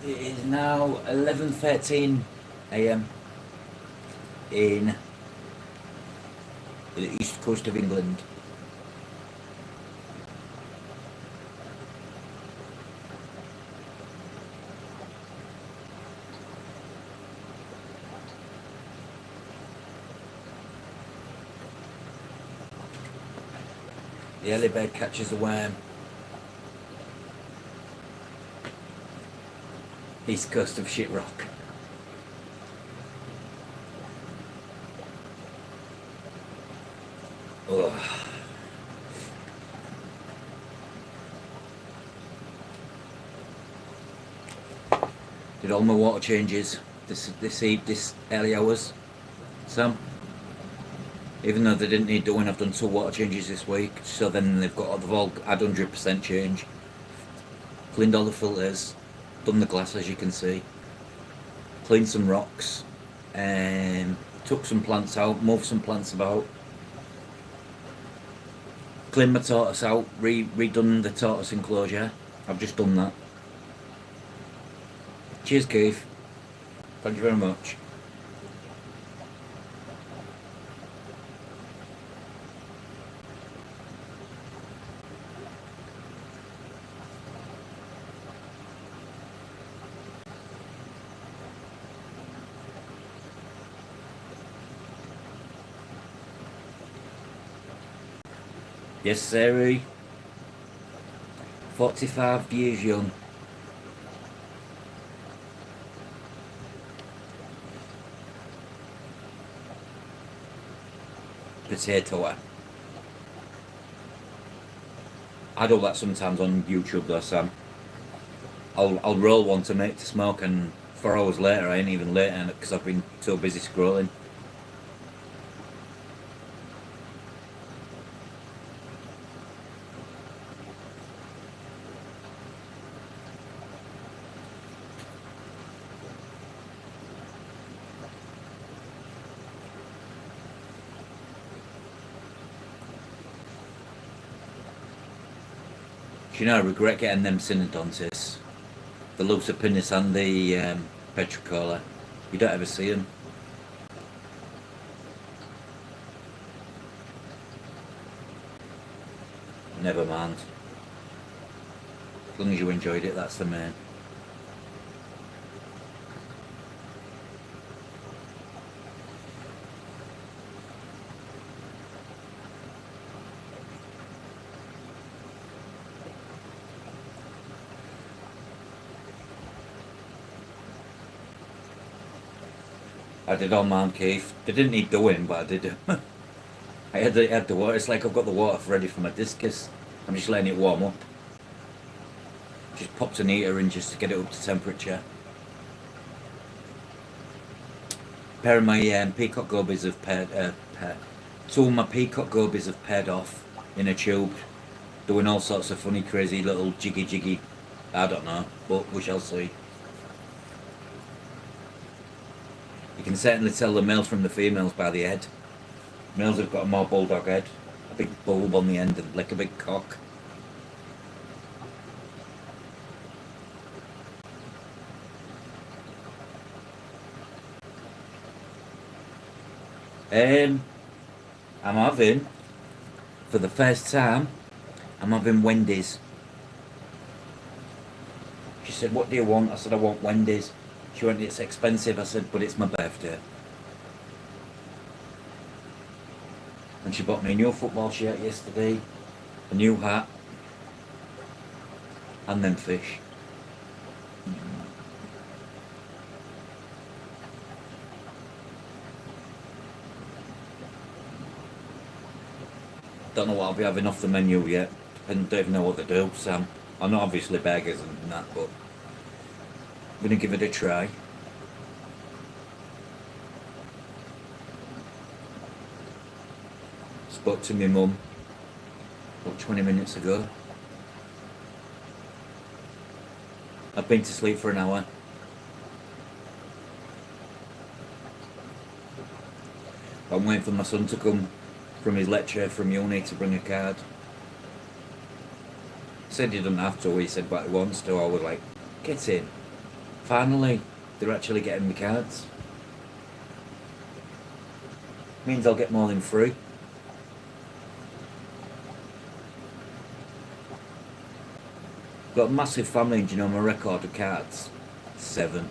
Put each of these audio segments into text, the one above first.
It is now 11:13 a.m. in the east coast of England. The early bird catches the worm. East coast of Shitrock. Ugh. Did all my water changes this early hours, Sam. Even though they didn't need doing, I've done 2 water changes this week. So then they've all had 100% change. Cleaned all the filters, done the glass as you can see. Cleaned some rocks, took some plants out, moved some plants about. Cleaned my tortoise out, redone the tortoise enclosure. I've just done that. Cheers, Keith. Thank you very much. Yes, sir. 45 years young. Potato. I do that sometimes on YouTube though, Sam. I'll roll one to make to smoke, and 4 hours later I ain't even lit in it because I've been so busy scrolling. Do you know, I regret getting them synodontists, the Lucipinis and the Petricola. You don't ever see them. Never mind. As long as you enjoyed it, that's the main. I did all mine, Keith. They didn't need doing, but I did. I had the water. It's like I've got the water ready for my discus. I'm just letting it warm up. Just popped an heater in just to get it up to temperature. A pair of my peacock gobies have paired. 2 of my peacock gobies have paired off in a tube, doing all sorts of funny, crazy little jiggy. I don't know, but we shall see. You can certainly tell the males from the females by the head. Males have got a more bulldog head, a big bulb on the end, and like a big cock. I'm having, for the first time, I'm having Wendy's. She said, "What do you want?" I said, "I want Wendy's." She went, "It's expensive." I said, "But it's my birthday." And she bought me a new football shirt yesterday, a new hat, and then fish. Don't know what I'll be having off the menu yet. And don't even know what they do, Sam. I know obviously burgers and that, but I'm going to give it a try. Spoke to my mum about 20 minutes ago. I've been to sleep for an hour. I'm waiting for my son to come from his lecture from uni to bring a card. He said he doesn't have to, he said but he wants to. I was like, get in. Finally, they're actually getting me cards. Means I'll get more than 3. Got a massive family, do you know my record of cards? 7.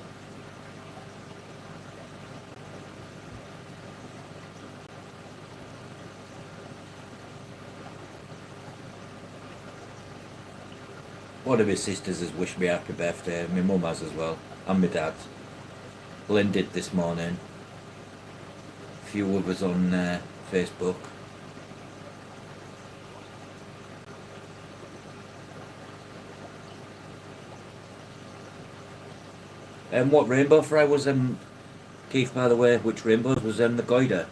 One of my sisters has wished me happy birthday, my mum has as well, and my dad. Lynn did this morning. A few of us on Facebook. And what rainbow fry was Keith, by the way? Which rainbows was the Goida?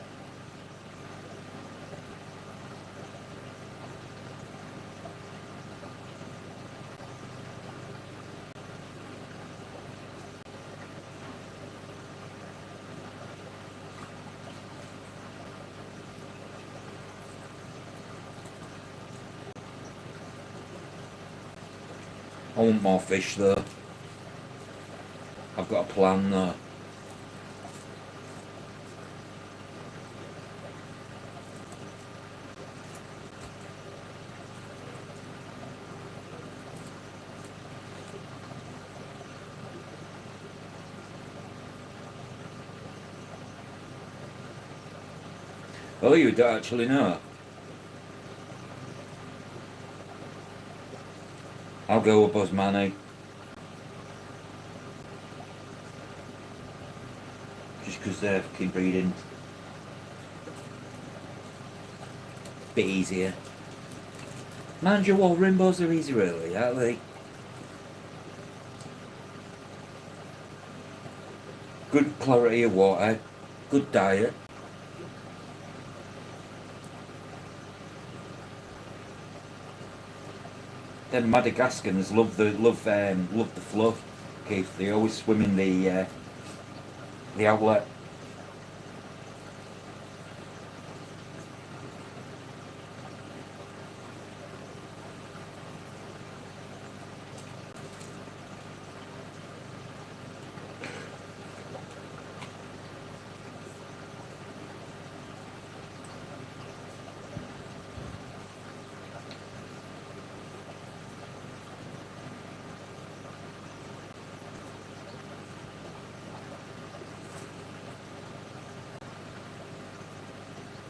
I want more fish though. I've got a plan though. Oh, you don't actually know? I'll go with Buzz just because they're fucking breeding. Bit easier. Mind you, all rainbows are easy really, aren't they? Good clarity of water, good diet. Then Madagascans love the fluff, Keith. They always swim in the outlet.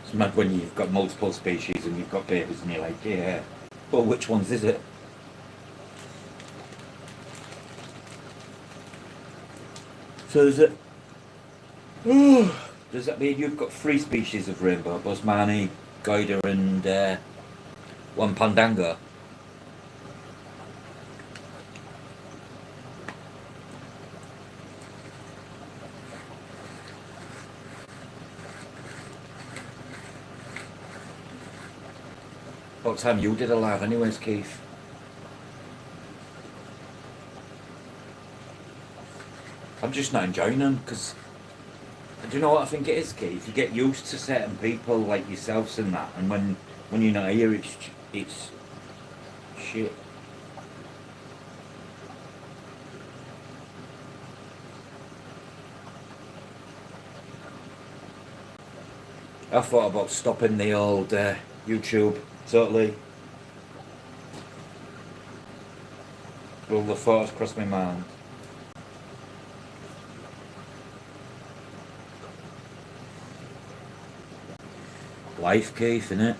It's mad when you've got multiple species and you've got babies and you're like, yeah, well, which ones is it? So is it? Does that mean you've got 3 species of rainbow? Bosmani, Goida and one Pandango? What time you did a live anyways, Keith? I'm just not enjoying them because, do you know what I think it is, Keith? You get used to certain people like yourselves and that, and when you're not here, it's shit. I thought about stopping the old YouTube totally. All the thoughts crossed my mind. Life, Keith, innit?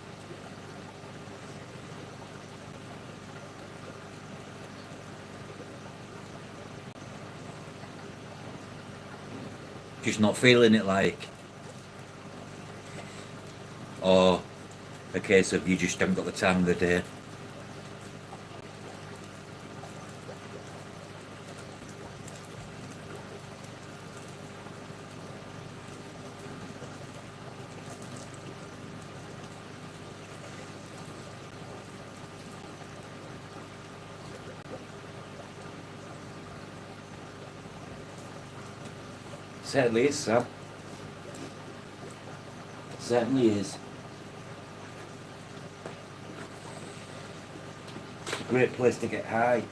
Just not feeling it like. Or a case of you just haven't got the time of the day. Certainly is, Sam. Certainly is. It's a great place to get high.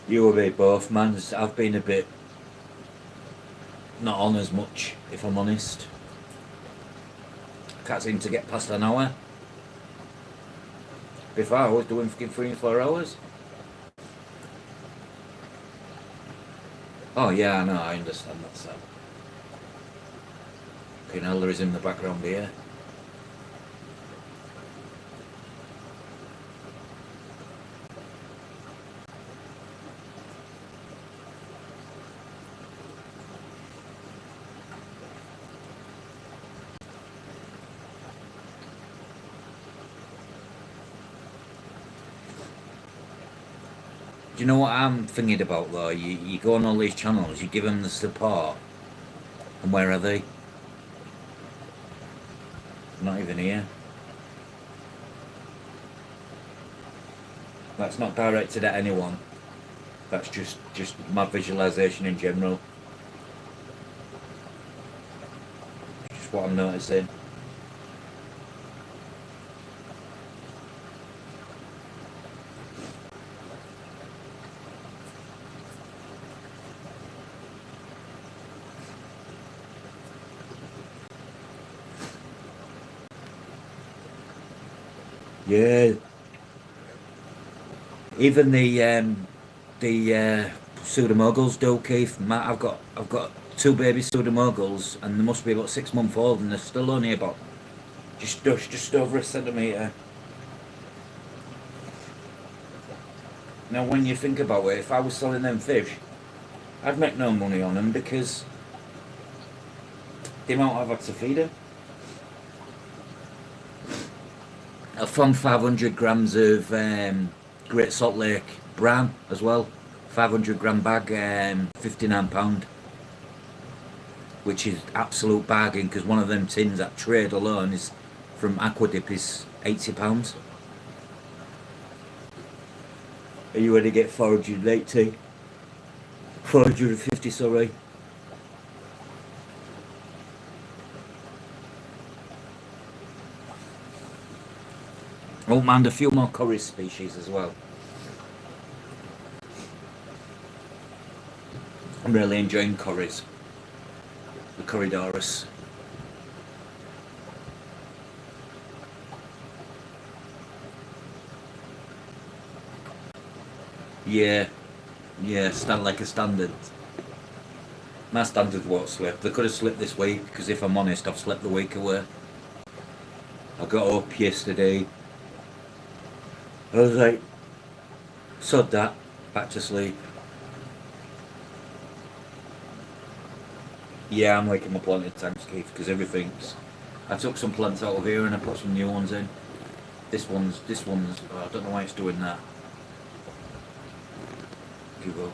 You and me both, man. I've been a bit not on as much, if I'm honest. Can't seem to get past an hour. Before I was doing fucking 3 and 4 hours. Oh yeah, I know, I understand that, Sam. Okay, now there is in the background here. Do you know what I'm thinking about though? You go on all these channels, you give them the support, and where are they? Not even here. That's not directed at anyone. That's just my visualization in general. Just what I'm noticing. Yeah. Even the pseudomoguls do, Keith. Matt, I've got two baby pseudomoguls, and they must be about 6 months old, and they're still only about just over a centimetre. Now, when you think about it, if I was selling them fish, I'd make no money on them because the amount I've had to feed them. I found 500 grams of Great Salt Lake bran as well. 500 gram bag, £59, which is absolute bargain because one of them tins at trade alone is from Aquadip is £80. Are you ready to get 480? 450, sorry. Oh man, a few more curry species as well. I'm really enjoying curries. The Corridorus. Yeah, yeah, stand like a standard. My standard won't slip. They could have slipped this week because if I'm honest, I've slept the week away. I got up yesterday. I was like, sod that, back to sleep. Yeah, I'm making my planted tanks, Keith, because everything's. I took some plants out of here and I put some new ones in. This one's. Oh, I don't know why it's doing that. Give up.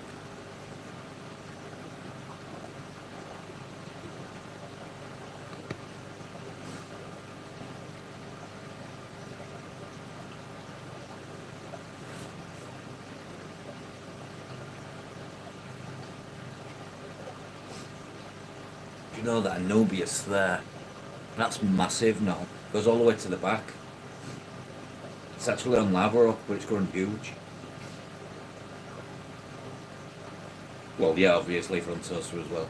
Do you know that Anubius there? That's massive now. Goes all the way to the back. It's actually on lava rock, but it's growing huge. Well, yeah, obviously Frontosa as well.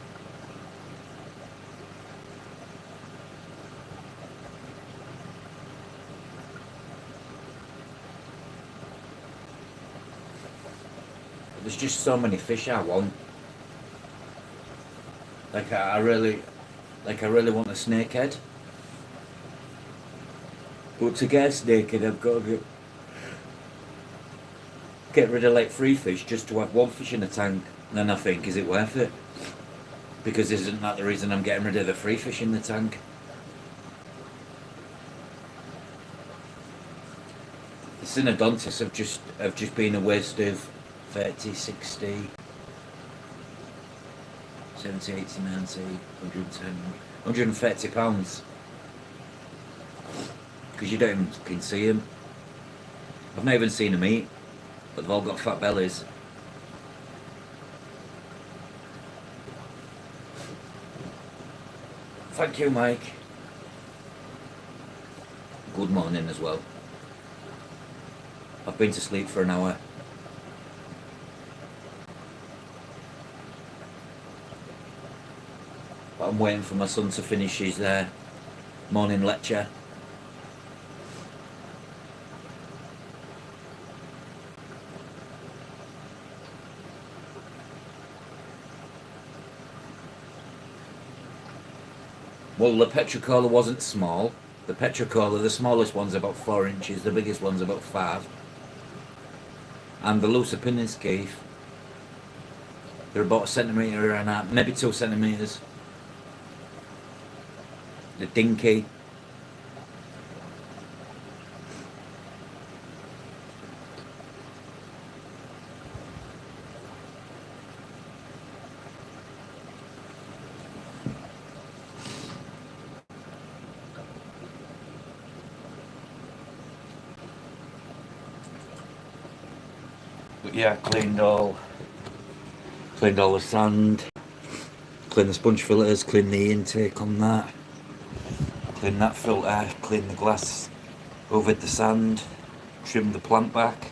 There's just so many fish I want. Like I really want a snakehead. But to get a snakehead, I've got to get rid of like 3 fish just to have 1 fish in a tank. And then I think, is it worth it? Because isn't that the reason I'm getting rid of the 3 fish in the tank? The Synodontis have just been a waste of 30, 60, 70, 80, 90, 110, 130 pounds. Because you don't even fucking see them. I've not even seen them eat, but they've all got fat bellies. Thank you, Mike. Good morning as well. I've been to sleep for an hour. But I'm waiting for my son to finish his morning lecture. Well, the petricola wasn't small. The petricola, the smallest one's about 4 inches, the biggest one's about 5. And the Lucipinnis, they're about a centimetre and a half, maybe 2 centimetres. The dinky. But yeah, cleaned all the sand, cleaned the sponge filters, cleaned the intake on that, cleaned that filter, cleaned the glass over the sand, trimmed the plant back.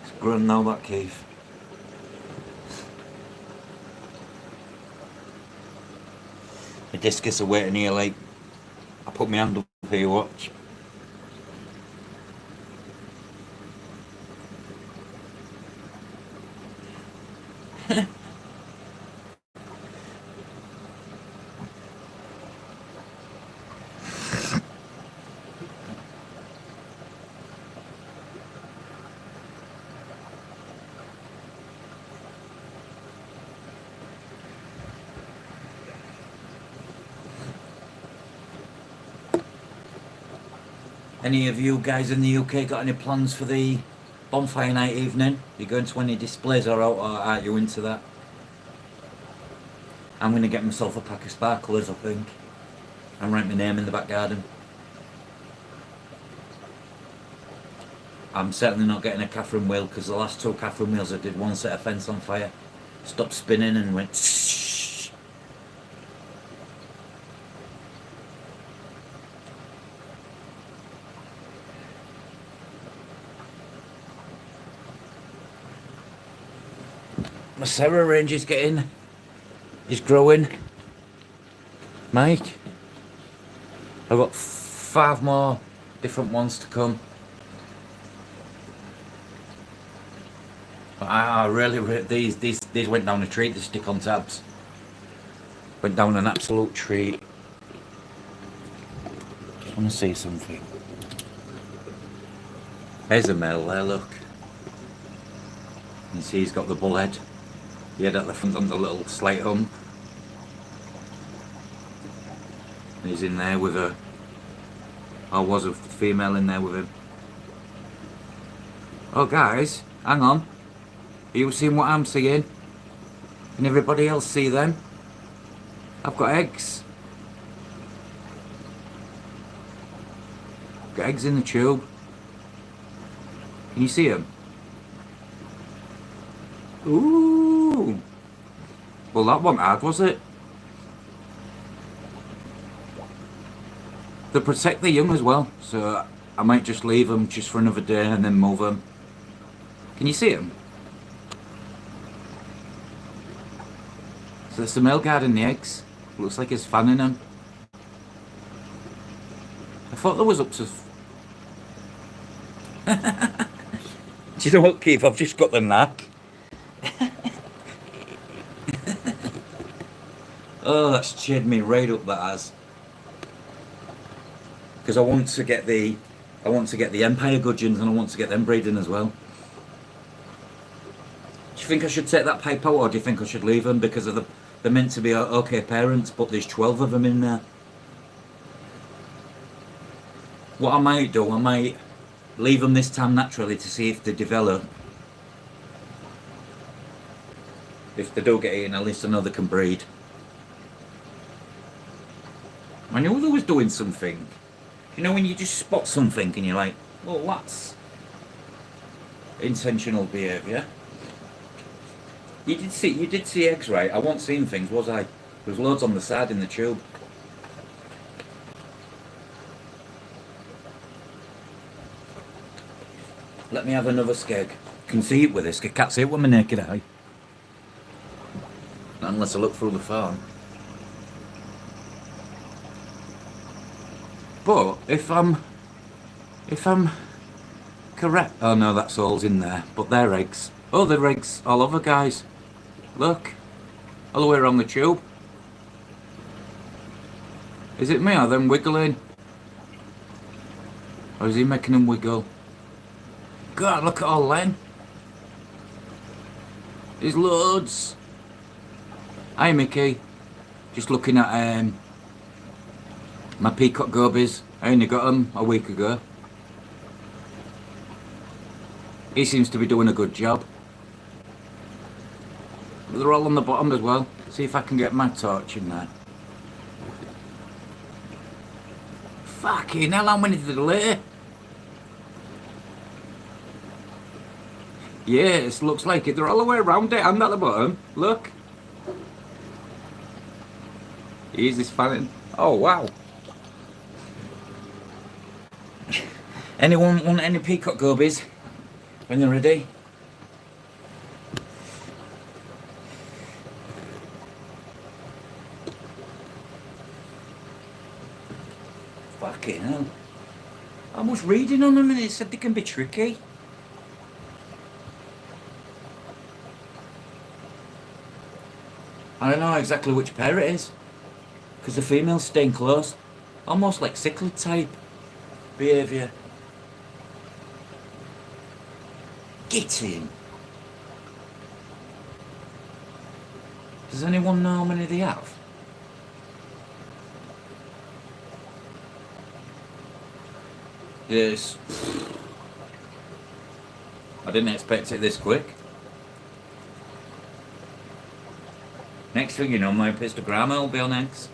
It's grown now, that Keith. The discus are waiting here like, I put my hand up here, watch. Any of you guys in the UK got any plans for the bonfire night evening? You going to any displays or aren't you into that? I'm going to get myself a pack of sparklers, I think, and write my name in the back garden. I'm certainly not getting a Catherine wheel, because the last 2 Catherine wheels I did, one set a fence on fire, stopped spinning and went shh. My Sarah range is growing. Mike, I've got 5 more different ones to come. But I really, these went down a treat, the stick on tabs. Went down an absolute treat. Just want to see something. There's a male there, look. You see he's got the bull head. He had at the front on the little slate hump. And he's in there with a... Or was a female in there with him. Oh guys, hang on. Are you seeing what I'm seeing? Can everybody else see them? I've got eggs. Got eggs in the tube. Can you see them? Ooh. Well, that wasn't hard, was it? They protect the young as well, so I might just leave them just for another day and then move them. Can you see them? So there's the male guarding the eggs. Looks like he's fanning them. I thought there was up to... Do you know what, Keith? I've just got the knack. Oh, that's cheered me right up, that has. Because I want to get the Empire Gudgeons and I want to get them breeding as well. Do you think I should take that pipe out, or do you think I should leave them because of they're meant to be okay parents, but there's 12 of them in there? What I might do, I might leave them this time naturally to see if they develop. If they do get eaten, at least I know they can breed. I knew they was doing something. You know when you just spot something and you're like, well, that's intentional behaviour. You did see eggs, right? I wasn't seeing things, was I? There was loads on the side in the tube. Let me have another skeg. Can see it with this. I can't see it with my naked eye. Not unless I look through the phone. But if I'm correct, oh no, that's all's in there. But they're eggs. Oh, they're eggs all over, guys. Look, all the way around the tube. Is it me? Are them wiggling? Or is he making them wiggle? God, look at all them. There's loads. Hi, Mickey. Just looking at my peacock gobies. I only got them a week ago. He seems to be doing a good job. But they're all on the bottom as well. See if I can get my torch in there. Fucking hell, how many did they lay? Yes, looks like it. They're all the way around it and at the bottom. Look. Here's this fanning. Oh, wow. Anyone want any peacock gobies when they're ready? Fucking hell. I was reading on them and it said they can be tricky. I don't know exactly which pair it is, because the female's staying close, almost like cichlid type behaviour. Get in. Does anyone know how many they have? Yes. I didn't expect it this quick. Next thing you know, my Instagram will be on X.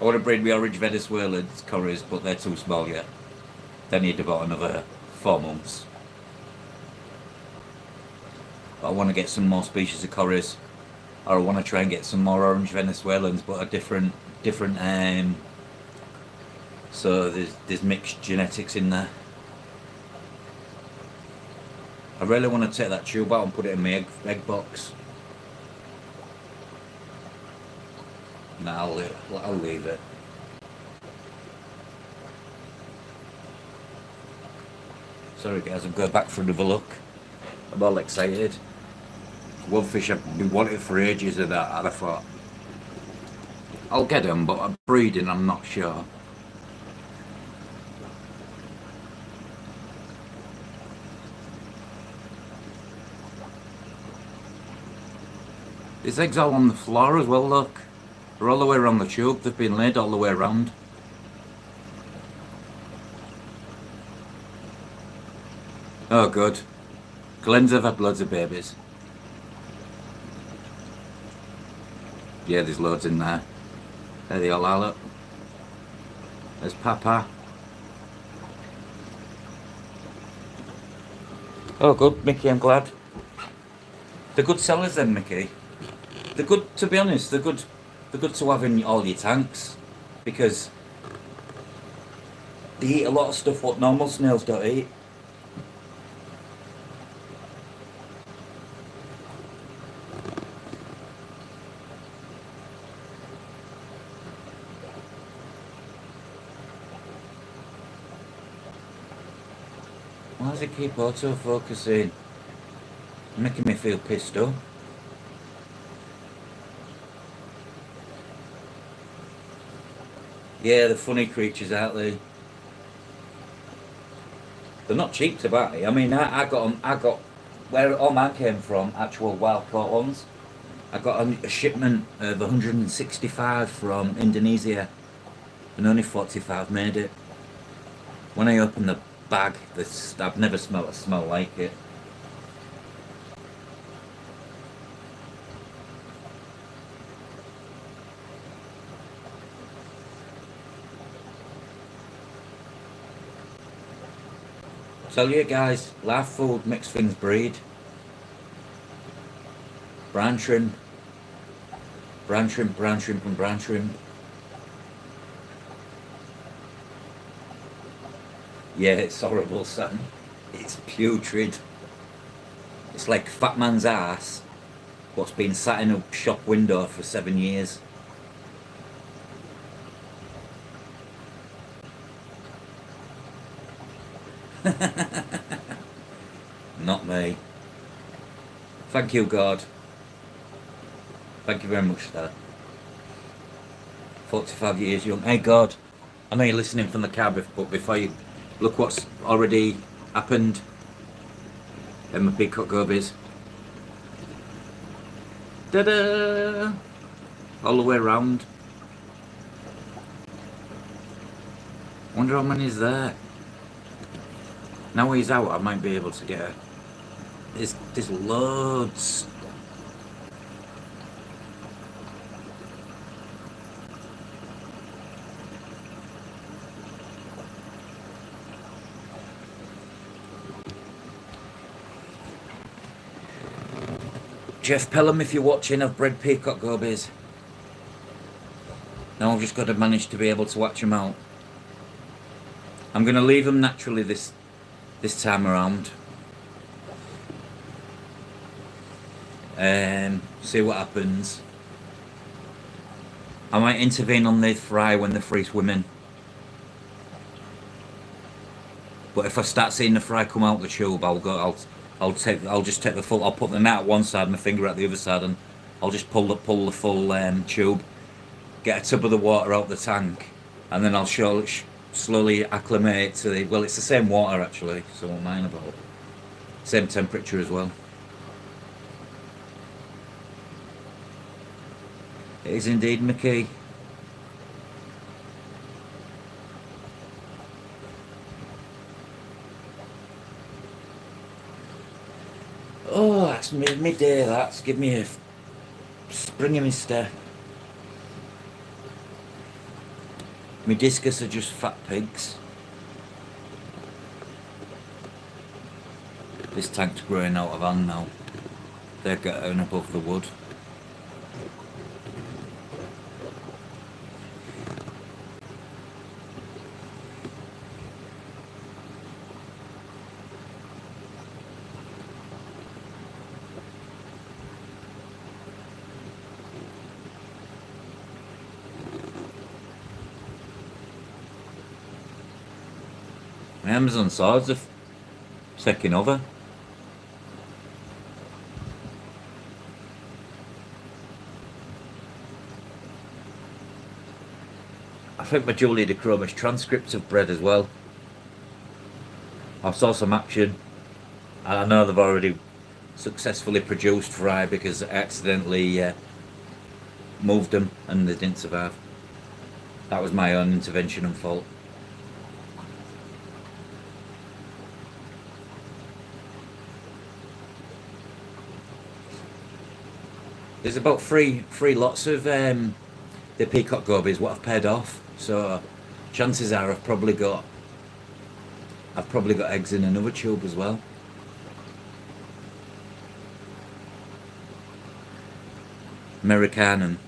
I want to breed my orange Venezuelans curries, but they're too small yet. They need about another 4 months. But I want to get some more species of curries, or I want to try and get some more orange Venezuelans, but a different. So there's mixed genetics in there. I really want to take that tube out and put it in my egg box. No, I'll leave it. Sorry guys, I'm going back for another look. I'm all excited. One fish I've been wanting for ages of that, and I thought I'll get them, but I'm breeding, I'm not sure. These eggs are on the floor as well, look. They're all the way around the tube, they've been laid all the way around. Oh good. Glenn's have had loads of babies. Yeah, there's loads in there. There they all are, look. There's Papa. Oh good, Mickey, I'm glad. They're good sellers then, Mickey. They're good, to be honest, they're good to have in all your tanks, because they eat a lot of stuff what normal snails don't eat. Why does it keep auto-focusing? Making me feel pissed off. Yeah, they're funny creatures, aren't they? They're not cheap to buy. I mean, I got them. I got where all mine came from. Actual wild caught ones. I got a shipment of 165 from Indonesia, and only 45 made it. When I opened the bag, I've never smelled a smell like it. Tell you guys, live food makes things breed. Brine shrimp, brine shrimp, brine shrimp and brine shrimp. Yeah, it's horrible, son. It's putrid. It's like fat man's ass what's been sat in a shop window for 7 years. Not me. Thank you, God. Thank you very much, sir. 45 years young. Hey, God. I know you're listening from the car, but before you look what's already happened. Them peacock gobies. Ta-da! All the way around. Wonder how many's there. Now he's out, I might be able to get her. There's loads. Jeff Pelham, if you're watching, I've bred peacock gobies. Now I've just got to manage to be able to watch them out. I'm going to leave them naturally this time around. See what happens. I might intervene on the fry when they're free swimming. But if I start seeing the fry come out the tube, I'll just take the full. I'll put the net at one side, my finger at the other side, and I'll just pull the full tube. Get a tub of the water out the tank, and then I'll slowly acclimate to the. Well, it's the same water actually, so what mine about. Same temperature as well. It is indeed, Mickey. Oh, that's midday. That's give me a spring in my step. My discus are just fat pigs. This tank's growing out of hand now. They're getting above the wood. My Amazon swords are taking over. I think my Julia de Chromis transcripts have bred as well. I saw some action, and I know they've already successfully produced fry because I accidentally moved them and they didn't survive. That was my own intervention and fault. There's about three lots of the peacock gobies what I've paired off, so chances are I've probably got eggs in another tube as well. Americanum,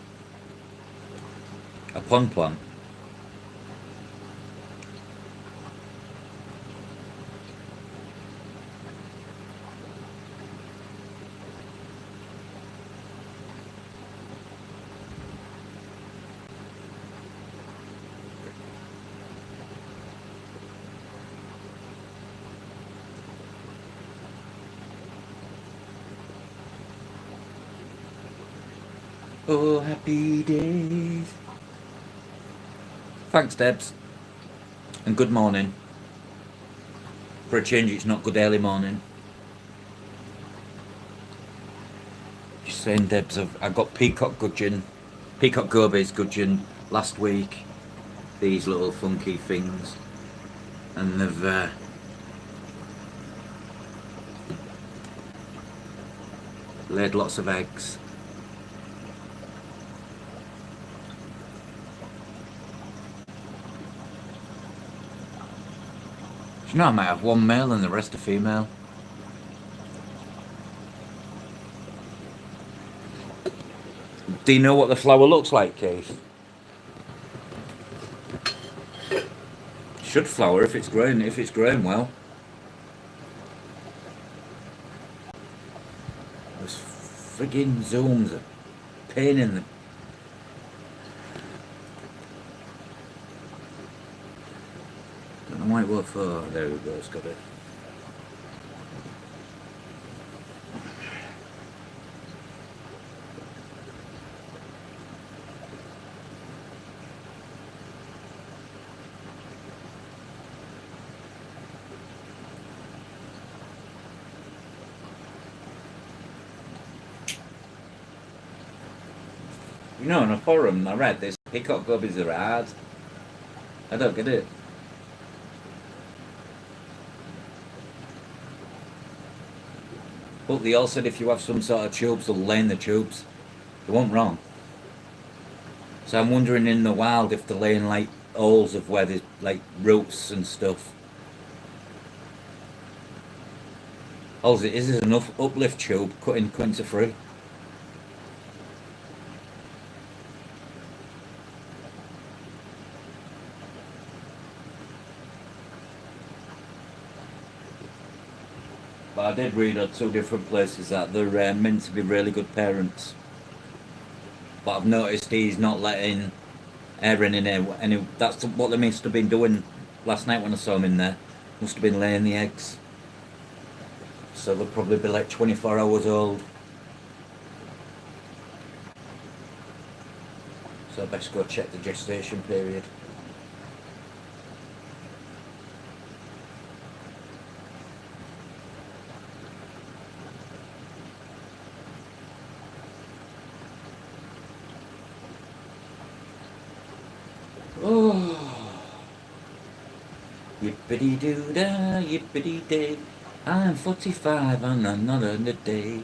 a pond plant. Oh, happy days. Thanks, Debs. And good morning. For a change, it's not good early morning. Just saying, Debs, I got peacock gobies gudgeon last week. These little funky things. And they've laid lots of eggs. You know, I might have one male and the rest are female. Do you know what the flower looks like, Keith? Should flower if it's growing well. Those friggin' zooms are pain in the... Don't know why it worked for... Oh, there we go, it's got it. You know, on a forum I read this peacock guppies are hard. I don't get it. But they all said if you have some sort of tubes, they'll lay in the tubes. They weren't wrong. So I'm wondering in the wild if they're laying like holes of where there's like roots and stuff. All it is an uplift tube cutting to free. But I did read on 2 different places that they're meant to be really good parents. But I've noticed he's not letting Aaron in there. And that's what they must have been doing last night when I saw him in there. Must have been laying the eggs. So they'll probably be like 24 hours old. So I best go check the gestation period. Oh, yippity doo da, yippity day. I'm 45 on another day.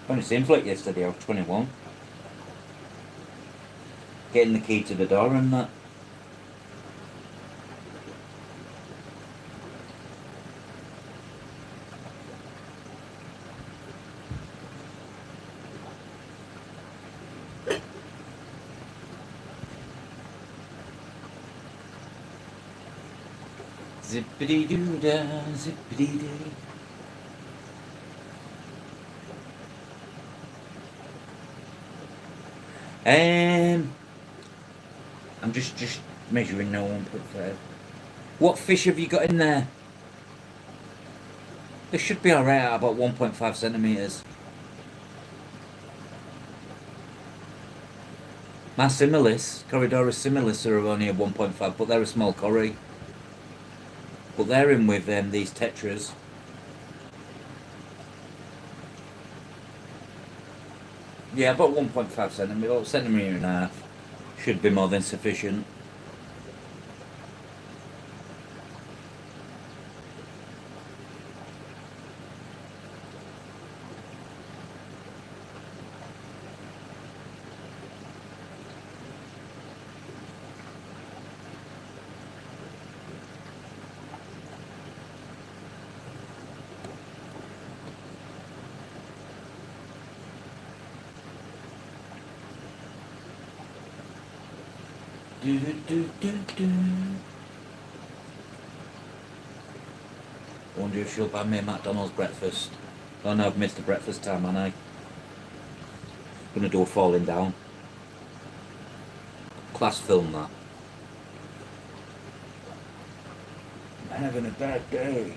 Only seems like yesterday I was 21. Getting the key to the door and that. Zippity doo da, zippity doo. I'm just measuring now 1.5. What fish have you got in there? They should be alright at about 1.5 centimetres. My similis, Corridorus similis, are only at 1.5, but they're a small corrie. But they're in with these tetras. Yeah, about 1.5 centimetre, centimetre and a half. Should be more than sufficient. Do, do, do, do. Wonder if she'll buy me a McDonald's breakfast. Oh no, I've missed the breakfast time, aren't I? Gonna do a falling down. Class film that. I'm having a bad day.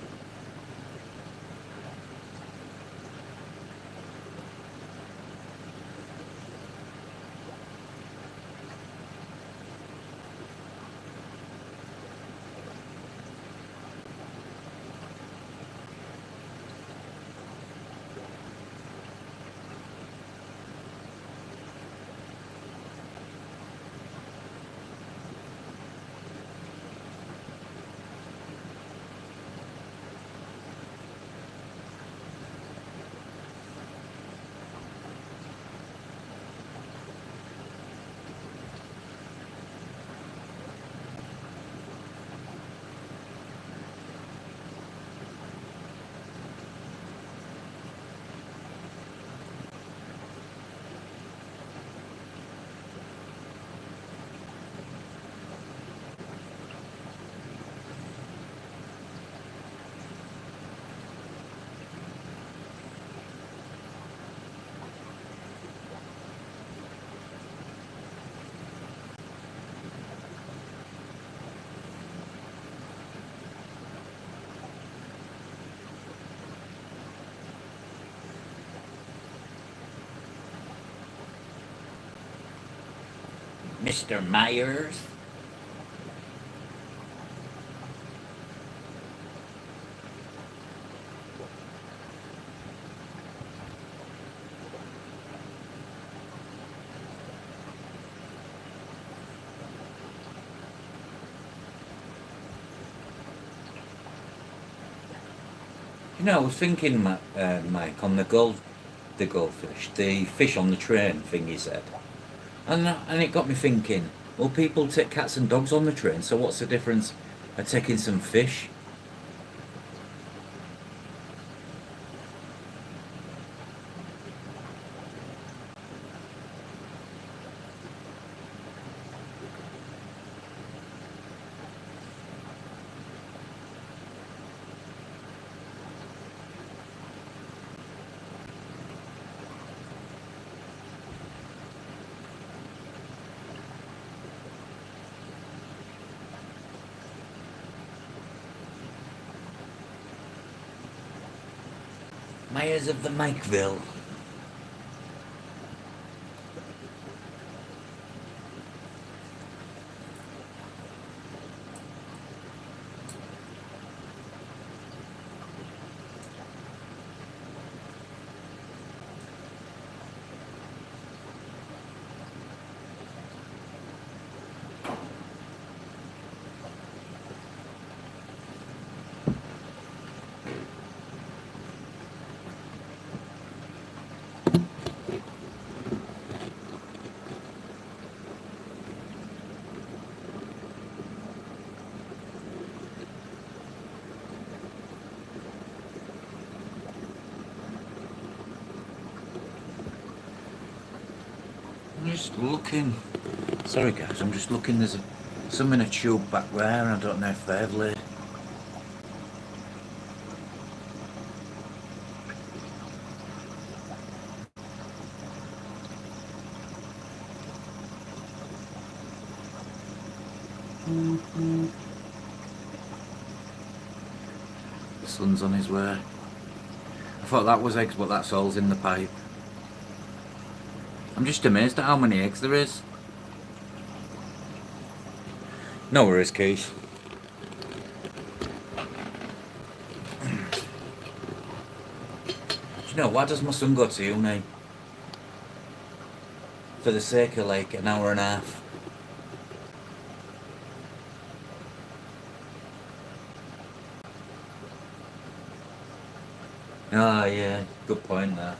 Mr. Myers. You know, I was thinking, Mike, on the goldfish, the fish on the train thing he said, and it got me thinking. Well, people take cats and dogs on the train, so what's the difference of taking some fish? Myers of the Mikeville. I'm just looking. Sorry guys, I'm just looking. There's some in a tube back there, and I don't know if they've laid. The sun's on his way. I thought that was eggs, but that's all's in the pipe. I'm just amazed at how many eggs there is. No worries, Keith. Do you know, why does my son go to uni? For the sake of like an hour and a half. Ah, yeah, good point there.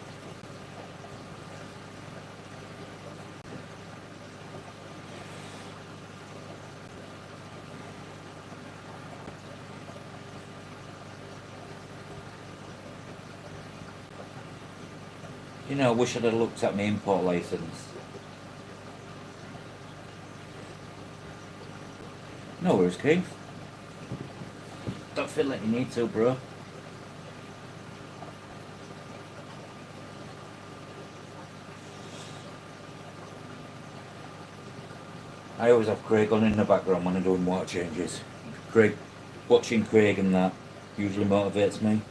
You know, I wish I'd have looked at my import license. No worries, Keith. Don't feel like you need to, bro. I always have Craig on in the background when I'm doing water changes. Watching Craig and that usually motivates me.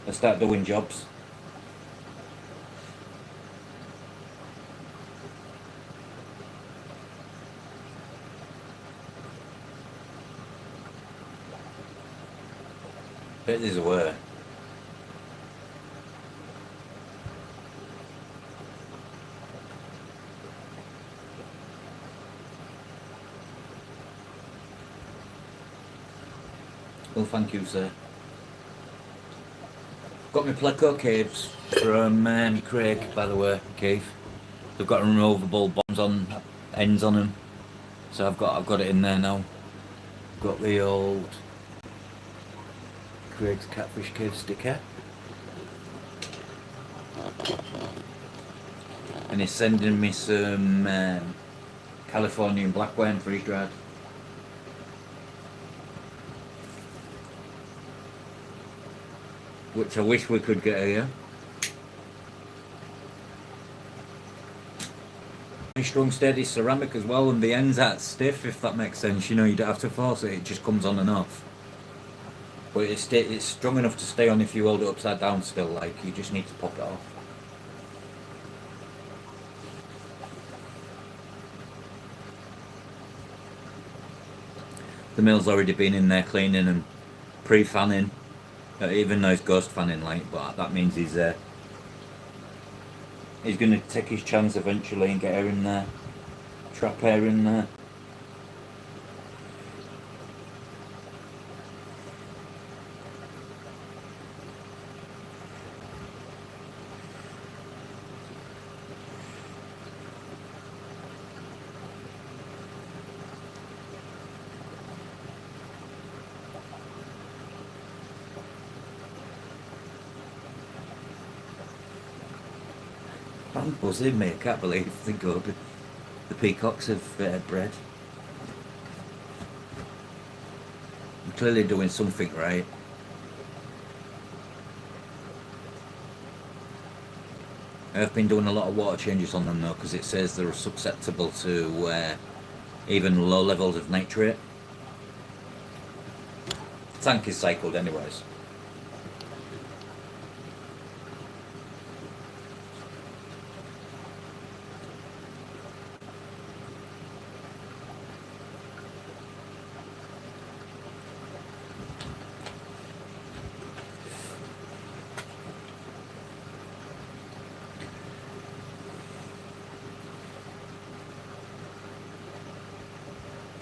I start doing jobs. Bet there's a way. Well, thank you, sir. Got my Pleco caves from Craig, by the way, Keith. They've got removable bombs on ends on them, so I've got it in there now. Got the old Craig's Catfish Cave sticker, and he's sending me some Californian black wine freeze dried. Which I wish we could get here. Very strong steady ceramic as well, and the ends aren't stiff, if that makes sense. You know, you don't have to force it, it just comes on and off. But it's strong enough to stay on if you hold it upside down still, like, you just need to pop it off. The mill's already been in there cleaning and pre-fanning, even though he's ghost fanning like, but that means he's going to take his chance eventually and get her in there, trap her in there. I'm buzzing, mate. I can't believe the good the peacocks have bred. I'm clearly doing something right. I've been doing a lot of water changes on them though, because it says they're susceptible to even low levels of nitrate. The tank is cycled anyways.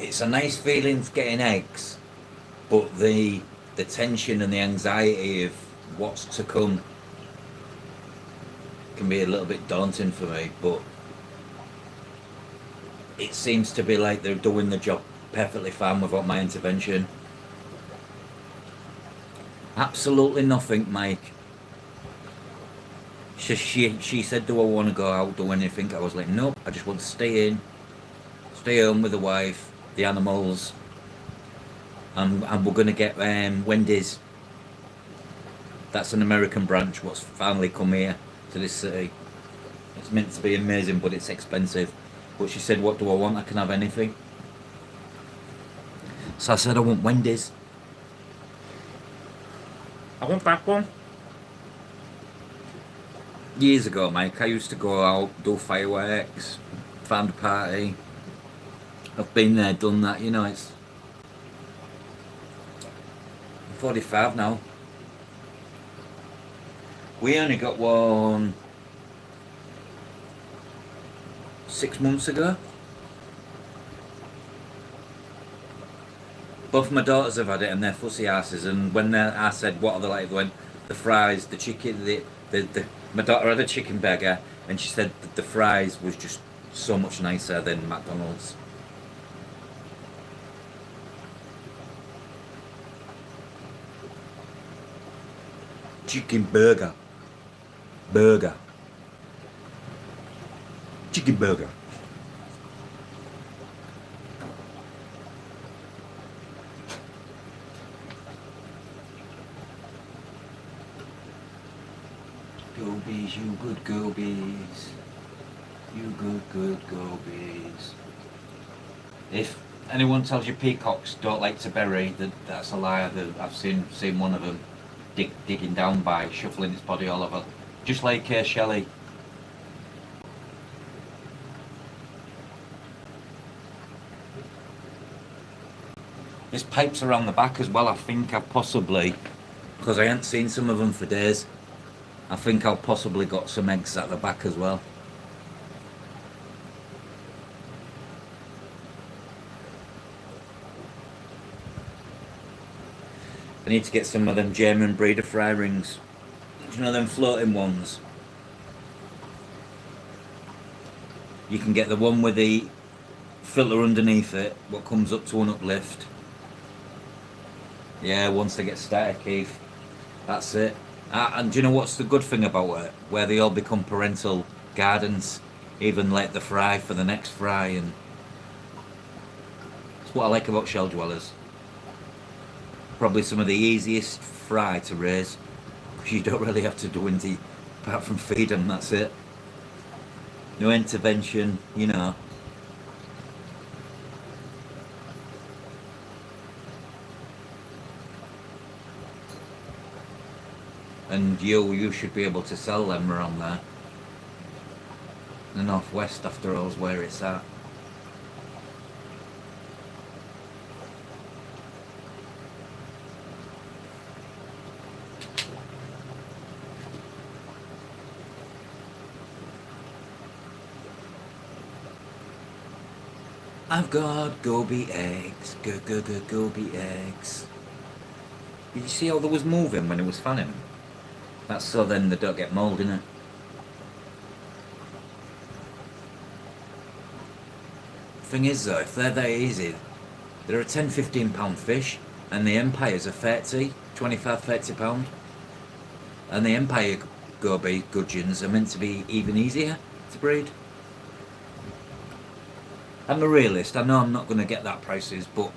It's a nice feeling getting eggs, but the tension and the anxiety of what's to come can be a little bit daunting for me, but it seems to be like they're doing the job perfectly fine without my intervention. Absolutely nothing, Mike. She said, do I want to go out, do anything? I was like, nope, I just want to stay in, stay home with the wife, the animals, and we're going to get Wendy's. That's an American branch what's finally come here to this city. It's meant to be amazing, but it's expensive. But she said, what do I want? I can have anything. So I said, I want Wendy's. I want that one. Years ago, Mike, I used to go out, do fireworks, find a party. I've been there, done that, you know, I'm 45 now. We only got one 6 months ago. Both my daughters have had it and they're fussy asses, and when I said what are they like, they went, the fries, the chicken, my daughter had a chicken burger and she said that the fries was just so much nicer than McDonald's. Chicken burger. Chicken burger. Go bees, you good go bees. You good go bees. If anyone tells you peacocks don't like to bury, that's a lie. I've seen one of them digging down by shuffling its body all over, just like Shelley. There's pipes around the back as well. I think I've possibly, because I haven't seen some of them for days, I think I've possibly got some eggs at the back as well. I need to get some of them German breeder fry rings. Do you know them floating ones? You can get the one with the filter underneath it, what comes up to an uplift. Yeah, once they get started, Keith. That's it. And do you know what's the good thing about it? Where they all become parental gardens, even like the fry for the next fry, and it's what I like about shell dwellers. Probably some of the easiest fry to raise, because you don't really have to do anything apart from feed them, that's it. No intervention, you know. And you should be able to sell them around there. The northwest, after all, is where it's at. I've got goby eggs, goby eggs. Did you see how there was moving when it was fanning them? That's so then they don't get mould, innit? Thing is though, if they're that easy, they're a 10-15 pound fish, and the empires are 30, 25-30 pound. And the empire goby gudgeons are meant to be even easier to breed. I'm a realist, I know I'm not going to get that prices, but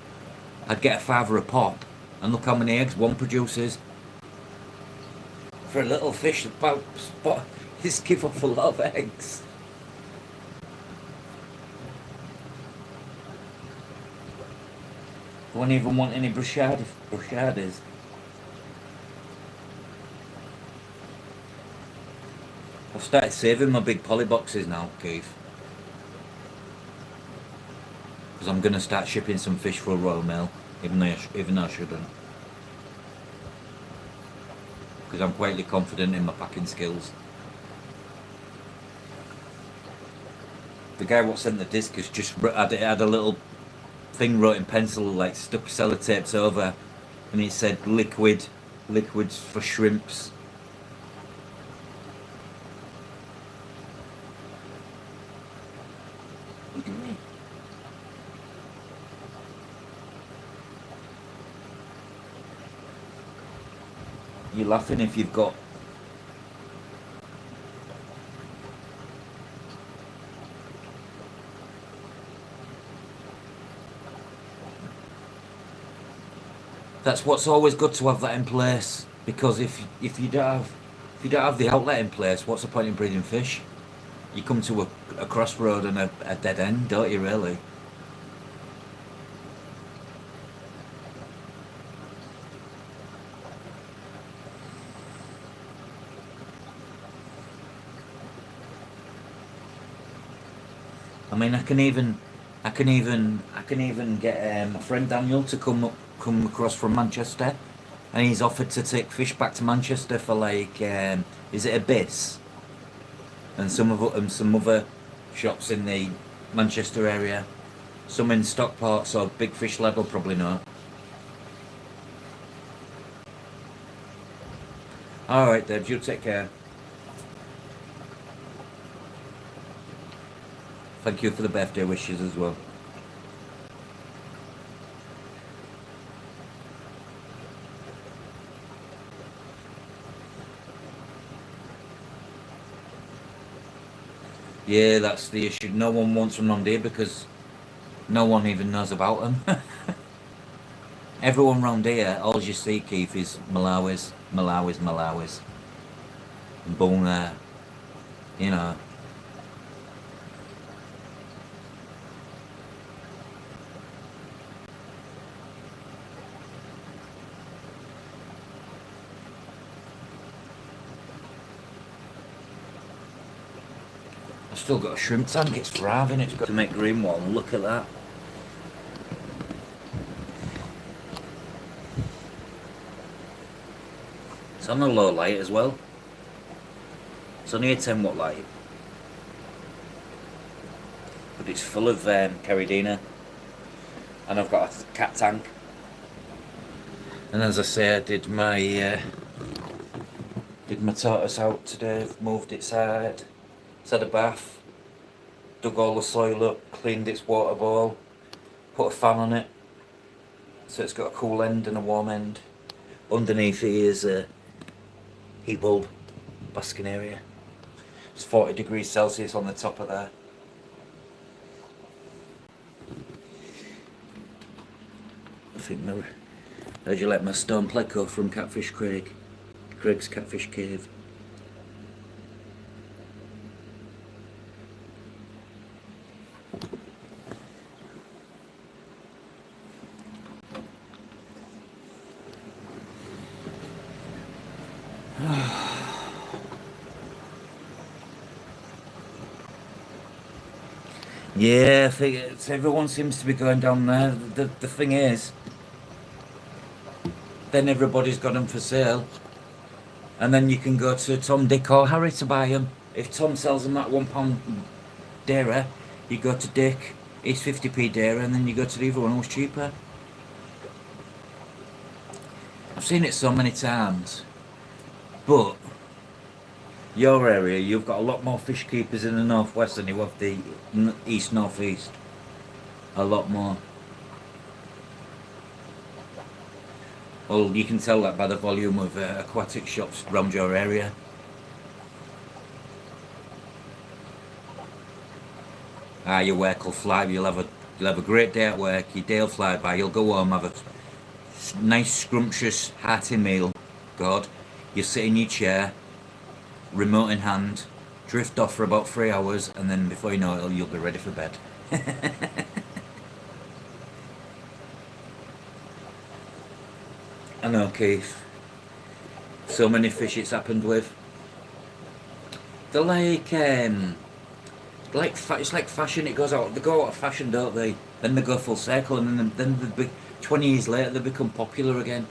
I'd get a £5 a pop, and look how many eggs one produces. For a little fish, he's give off a lot of eggs. Don't even want any bruschettas. I've started saving my big poly boxes now, Keith. Because I'm going to start shipping some fish for a Royal Mail, even though I shouldn't. Because I'm quietly confident in my packing skills. The guy what sent the disc has just had a little thing wrote in pencil, like stuck sellotapes over, and it said liquids for shrimps. Look at me. You're laughing if you've got that's what's always good to have that in place, because if you don't have the outlet in place, what's the point in breeding fish? You come to a crossroad and a dead end, don't you really? I mean, I can even get my friend Daniel to come across from Manchester, and he's offered to take fish back to Manchester for like, is it Abyss, and some other shops in the Manchester area, some in Stockport, so Big Fish Lad will probably know. All right, Deb, you take care. Thank you for the birthday wishes as well. Yeah, that's the issue. No one wants them round here because no one even knows about them. Everyone round here, all you see, Keith, is Malawis, and Boona, you know. I've still got a shrimp tank, it's thriving, it's got to make green one, look at that. It's on a low light as well. It's only a 10 watt light. But it's full of caridina. And I've got a cat tank. And as I say, I did my tortoise out today, I've moved its side. It's had a bath, dug all the soil up, cleaned its water bowl, put a fan on it, so it's got a cool end and a warm end. Underneath here is a heat bulb basking area. It's 40 degrees Celsius on the top of there. I think how'd you like my stone pleco from Catfish Craig's Catfish Cave? Yeah, I think everyone seems to be going down there. The thing is, then everybody's got them for sale, and then you can go to Tom, Dick or Harry to buy them. If Tom sells them at £1 dearer, you go to Dick, It's 50p dearer, and then you go to the other one, who's cheaper. I've seen it so many times, but your area, you've got a lot more fish keepers in the northwest than you have the east northeast. A lot more. Well, you can tell that by the volume of aquatic shops around your area. Your work will fly. You'll have a great day at work. Your day will fly by. You'll go home, have a nice, scrumptious, hearty meal. God, you sit in your chair, remote in hand, drift off for about 3 hours, and then before you know it, you'll be ready for bed. I know, Keith. So many fish it's happened with. They're like it's like fashion. It goes out. They go out of fashion, don't they? Then they go full circle, and then 20 years later they become popular again.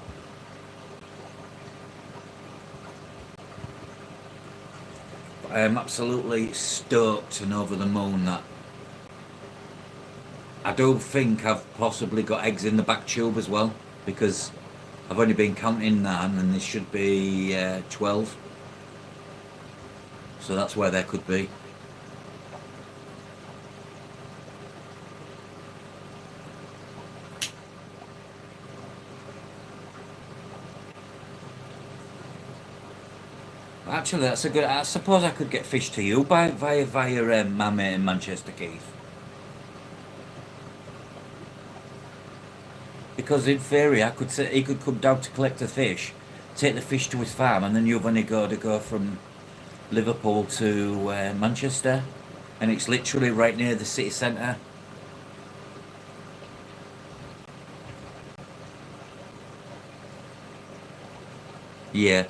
But I am absolutely stoked and over the moon that I don't think I've possibly got eggs in the back tube as well, because I've only been counting that, and there should be 12. So that's where there could be. Actually, that's a good. I suppose I could get fish to you via my mate in Manchester, Keith. Because in theory, I could say he could come down to collect the fish, take the fish to his farm, and then you've only got to go from Liverpool to Manchester, and it's literally right near the city centre. Yeah,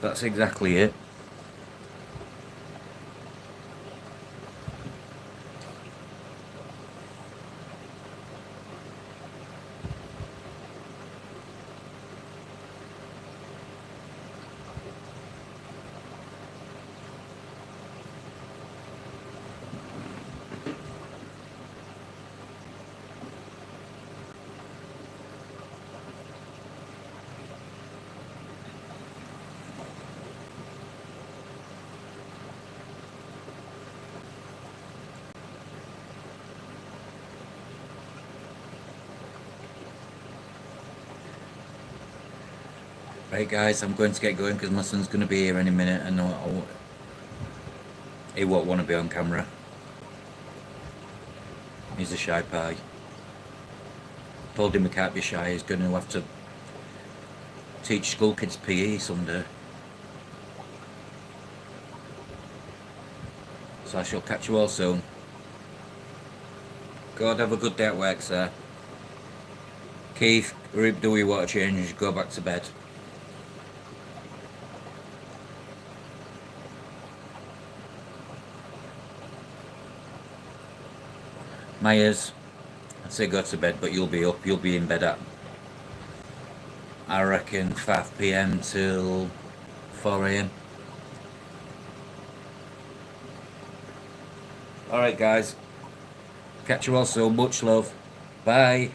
that's exactly it. Right, guys, I'm going to get going because my son's going to be here any minute, and he won't want to be on camera. He's a shy pie. Told him he can't be shy. He's going to have to teach school kids PE someday. So I shall catch you all soon. God, have a good day at work, sir. Keith, do your water change, go back to bed. Myers, I'd say go to bed, but you'll be up. You'll be in bed at, I reckon, 5 p.m. till 4 a.m. Alright, guys. Catch you all soon. Much love. Bye.